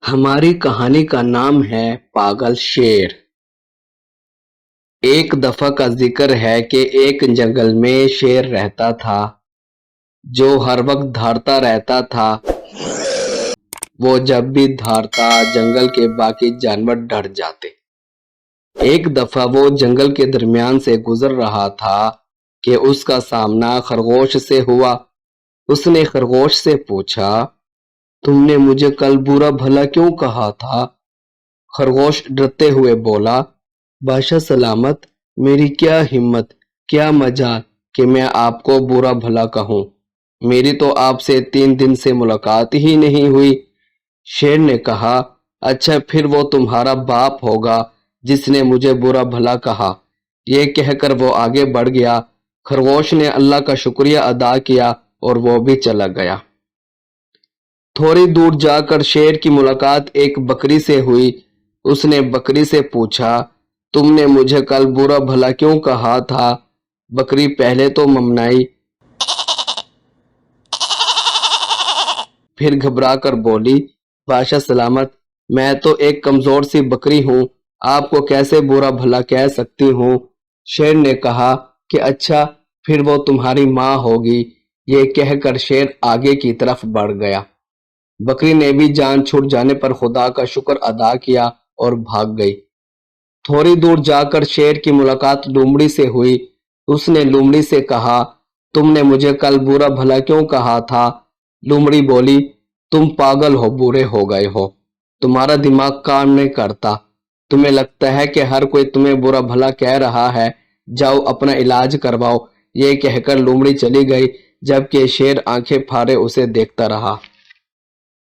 ہماری کہانی کا نام ہے پاگل شیر۔ ایک دفعہ کا ذکر ہے کہ ایک جنگل میں شیر رہتا تھا جو ہر وقت دھاڑتا رہتا تھا۔ وہ جب بھی دھاڑتا جنگل کے باقی جانور ڈر جاتے۔ ایک دفعہ وہ جنگل کے درمیان سے گزر رہا تھا کہ اس کا سامنا خرگوش سے ہوا۔ اس نے خرگوش سے پوچھا، تم نے مجھے کل برا بھلا کیوں کہا تھا؟ خرگوش ڈرتے ہوئے بولا، بادشاہ سلامت، میری کیا ہمت، کیا مجال کہ میں آپ کو برا بھلا کہوں۔ میری تو آپ سے 3 دن سے ملاقات ہی نہیں ہوئی۔ شیر نے کہا، اچھا پھر وہ تمہارا باپ ہوگا جس نے مجھے برا بھلا کہا۔ یہ کہہ کر وہ آگے بڑھ گیا۔ خرگوش نے اللہ کا شکریہ ادا کیا اور وہ بھی چلا گیا۔ تھوڑی دور جا کر شیر کی ملاقات ایک بکری سے ہوئی۔ اس نے بکری سے پوچھا، تم نے مجھے کل برا بھلا کیوں کہا تھا؟ بکری پہلے تو ممنائی، پھر گھبرا کر بولی، بادشاہ سلامت، میں تو ایک کمزور سی بکری ہوں، آپ کو کیسے برا بھلا کہہ سکتی ہوں؟ شیر نے کہا کہ اچھا پھر وہ تمہاری ماں ہوگی۔ یہ کہہ کر شیر آگے کی طرف بڑھ گیا۔ بکری نے بھی جان چھوٹ جانے پر خدا کا شکر ادا کیا اور بھاگ گئی۔ تھوڑی دور جا کر شیر کی ملاقات لومڑی سے ہوئی۔ اس نے لومڑی سے کہا، تم نے مجھے کل برا بھلا کیوں کہا تھا؟ لومڑی بولی، تم پاگل ہو، بوڑھے ہو گئے ہو، تمہارا دماغ کام نہیں کرتا، تمہیں لگتا ہے کہ ہر کوئی تمہیں برا بھلا کہہ رہا ہے، جاؤ اپنا علاج کرواؤ۔ یہ کہہ کر لومڑی چلی گئی، جبکہ شیر آنکھیں پھاڑے اسے دیکھتا رہا۔